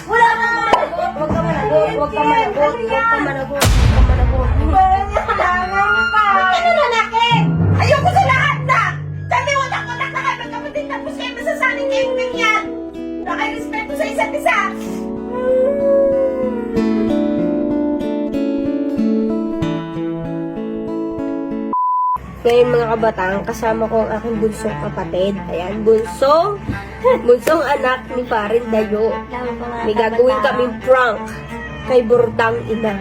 Wala ka managot! Huwag ka managot! Huwag ka managot! Huwag ka managot! Huwag ka managot! Kailangan pa! Ano nanakit? Ayoko sa lahat na! Kami watak-watak na kayo magkapatid tapos kayo masasaling kayong ganyan! Wala kayo respeto sa isa't isa! Ngayon mga kabataan, kasama ko ang aking bunsong kapatid. Ayan, bunsong anak ni Parin Dayo. May gagawin kaming prank kay Burdang ina.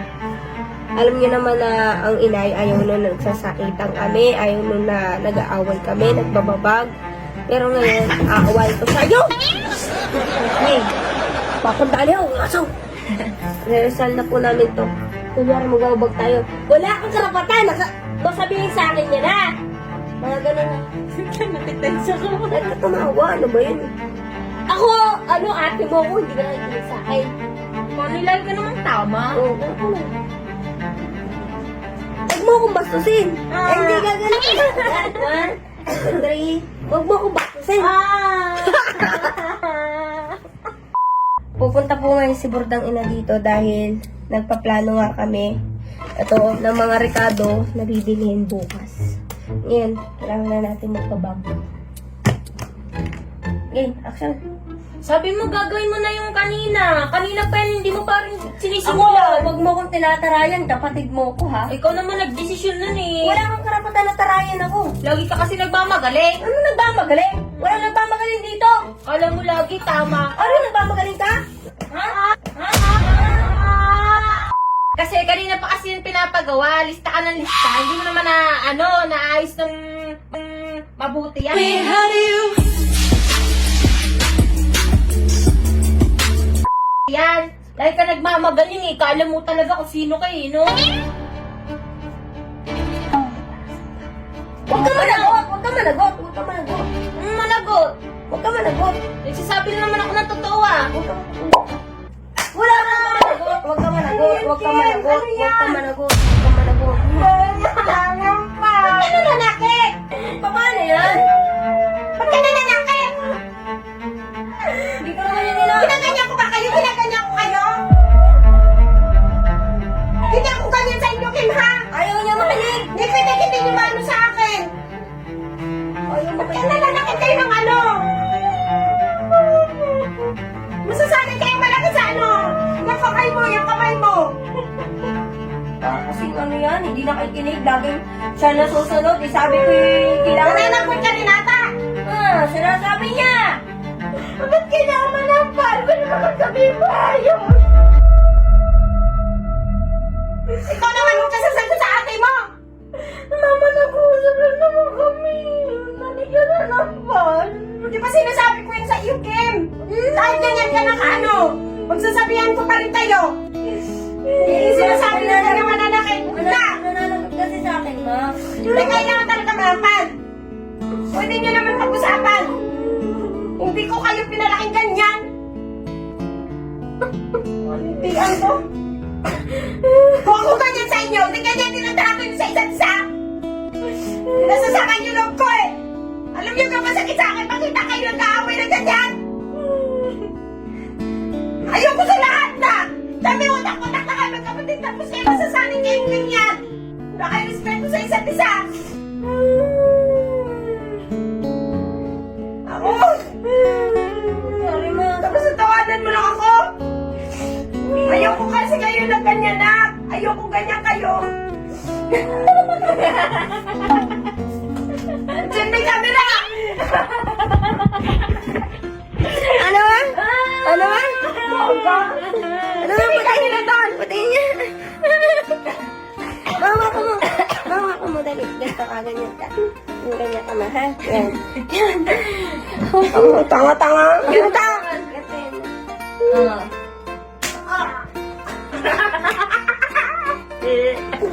Alam niyo naman na ang inay ayaw nun nagsasakitan kami, ayaw nun na nag-aaway kami, nagbababag. Pero ngayon, aaway ko sa'yo! Hey, papandali ako, ngasaw! Rehearsal na po namin to. Kunyari magbabag tayo. Wala akong karapatan! Sabihin sa akin yan, ha? Mga ganun na. Nakitansya ko. Nagkatumawa, ano ba yun? Ako, ate mo ko, hindi ka nakikinig sa akin. Panilal ka namang tama. Oo, ako na. Huwag mo akong bastusin. Ay, hindi ka ganun. 1, 2, 3. Huwag mo akong bastusin. Pupunta po ngayon si Burdang ina dito dahil nagpaplano nga kami ito ng mga rekado na bibilihin bukas. Ngayon, kailangan na natin magpabag. Game, action. Sabi mo gagawin mo na yung kanina. Kanina pa yun, hindi mo pa rin Ako, sinisimulan. wag mo akong tinatarayan, kapatid mo ko ha. Ikaw naman nagdesisyon nun eh. Wala kang karapatan na tarayan ako. Lagi ka kasi nagmamagaling. Ano nagmamagaling? Wala nagmamagaling dito. Kala mo lagi tama. Ano nagmamagaling ka? Kasi kanina pa kasi yung pinapagawa, lista ka ng lista. Hindi mo naman naayos ng mabuti yan. Yan. Dahil ka nagmamagaling eh. Kala mo talaga kung sino kayo, no? Huwag ka managot! Huwag ka managot! Huwag ka managot! Managot. Huwag ka managot! Nagsasabi na naman ako ng totoo ah. Huwag ka managot! Wala ka managot! Huwag ka managot! Huwag ka managot! Huwag ka managot! Huwag ka managot! Ba't ka nananakit? Paano yan? Ba't ka nananakit? Hindi ko naman yan nila. Ginaganyan ko ba kayo? Ginaganyan ko kayo? Hindi ako ganyan sa inyo, Kim, ha? Ayaw niya makinig! Hindi pwede hindi nyo maano sa akin. Ayaw Ba't makinig! nananakit kayo ng ano? Masasabi kayo malaki sa ano? Yung kamay mo. Kasi ano yan, hindi nakikinig. Laging siya nasusunod. Sabi ko yung kailangan. Nananakot ka rin ata. Sinasabi niya! Ba't kailangan manampal? Ba't naman magsabihin mo ayos? Ikaw naman yung kasasagot sa ate mo! Mama, nag-uusap lang naman kami. Mali ka na naman. Di ba sinasabi ko yun sa iyo, Kim? Kahit ganyan ka na ano, magsasabihan ko pa rin tayo. Sinasabi na naman nananakit na! Nananagot kasi sa akin, ma. Hindi kailangan talaga manampal. Pwede nyo naman pag-usapan. Hindi ko kayo pinalaking ganyan. Palipian ko. Kung ako ganyan sa inyo, hindi ganyan din ang trato nyo sa isa't isa. Nasasakan nyo loob ko eh. Alam nyo kung masakit sa akin, makita kayo nag-aaway na ganyan. Ayoko sa lahat na. Kami utak-utak na kayo magkapatid tapos kayo masasaling kayong ganyan. Wala kayo respeto sa isa't isa. Ako? Sorry, ma. Tapos natawanan mo lang ako? Ayoko kasi kayo na ganyan na. Ayoko ganyan kayo. Diyan may camera! Ano ba? Ano ba? Ano ba? Hindi kayo na doon! Patayin niya. Mama ko mo. Mama ko mo. Dali. Ganito ka. Ganyan ka. Ganyan ka, ma. Ha? Yan. Tanga-tanga! Ganito.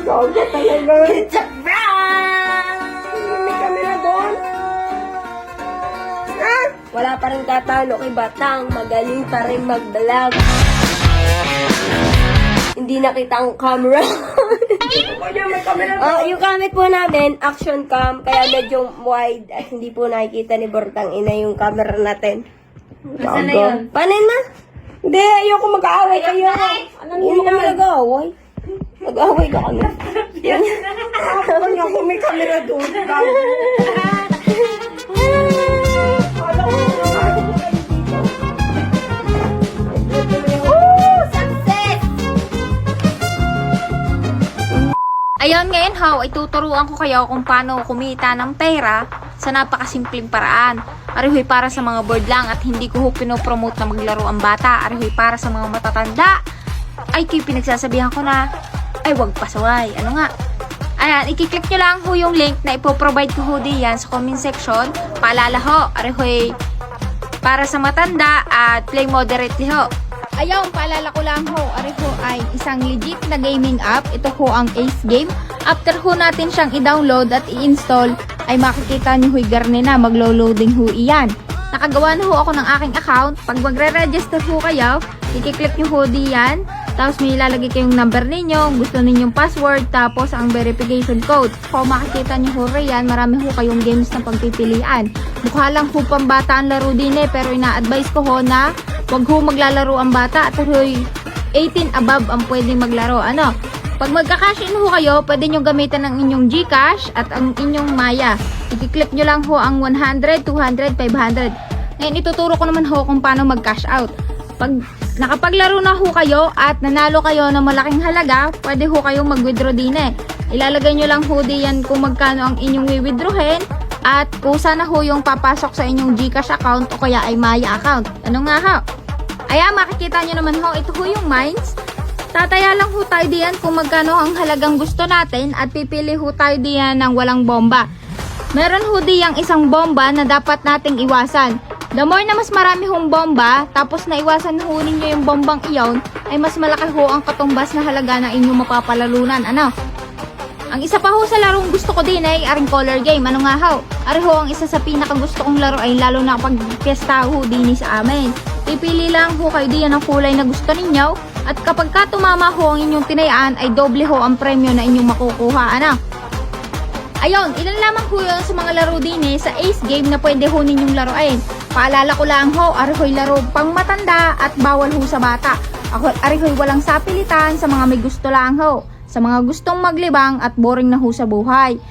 Gago talaga. May camera doon. Wala pa rin katalo kay Batang. Magaling pa rin mag-vlog. Hindi nakita ang camera. May camera Yung gamit po namin, action cam, kaya medyo wide at hindi po nakikita ni Bortang ina yung camera natin. Nasaan na yun? Panin na? Hindi, ayoko mag-aaway kayo. Ano mo kami nag-aaway? Nag-aaway ka kami. Ako niya kung may camera doon. Success! Ayun, ngayon how, ay tuturuan ko kayo kung paano kumita ng pera sa napakasimpleng paraan. Arihoy para sa mga board lang at hindi ko ho pinopromote na maglaro ang bata. Arihoy para sa mga matatanda. Ay, kayo pinagsasabihan ko na, ay wag pasaway. Ano nga? Ayan, ikiklik nyo lang ho yung link na ipoprovide ko ho diyan sa comment section. Paalala ho, arihoy para sa matanda at play moderately ho. Ayun, paalala ko lang ho, ari ho ay isang legit na gaming app. Ito ho ang Ace Game. After ho natin siyang i-download at i-install, ay makikita nyo ho'y garne na, maglo-loading ho iyan. Nakagawa na ho ako ng aking account. Pag magre-register ho kayo, i-click nyo ho diyan. Tapos may ilalagay kayong number ninyo, gusto ninyong password, tapos ang verification code. Kung makikita nyo ho riyan, marami ho kayong games na pagpipilian. Mukha lang ho pambata ang laro din pero ina-advise ko ho na wag ho maglalaro ang bata at ho'y 18 above ang pwedeng maglaro. Ano? Pag magka-cash in ho kayo, pwede nyo gamitan ng inyong GCash at ang inyong Maya. I-click nyo lang ho ang 100, 200, 500. Ngayon, ituturo ko naman ho kung paano mag-cash out. Pag nakapaglaro na ho kayo at nanalo kayo ng malaking halaga, pwede ho kayong mag-withdraw din Ilalagay nyo lang ho diyan kung magkano ang inyong wi-withdrawin at kusa na ho yung papasok sa inyong GCash account o kaya ay Maya account. Ano nga ho? Ayan, makikita nyo naman ho, ito ho yung mines. Tataya lang ho tayo diyan kung magkano ang halagang gusto natin at pipili ho tayo diyan ng walang bomba. Meron ho diyang isang bomba na dapat nating iwasan. The more na mas marami hong bomba, tapos naiwasan ho ninyo yung bombang iyon, ay mas malaki ho ang katumbas na halaga na inyong mapapalalunan. Ano? Ang isa pa ho sa larong gusto ko din ay aring color game. Ano nga ho? Ari ho ang isa sa pinaka gusto kong laro ay lalo na kapag fiesta ho din sa amin. Pipili lang ho kayo diyan ng kulay na gusto ninyo at kapag ka tumama ho ang inyong tinayaan ay doble ho ang premyo na inyong makukuha. Ano? Ayun, ilan lamang ho yun sa mga laro din sa Ace Game na pwede ho ninyong laruin. Paalala ko lang ho, ari ho'y laro pang matanda at bawal ho sa bata. Ari ho'y walang sapilitan sa mga may gusto lang ho. Sa mga gustong maglibang at boring na ho sa buhay.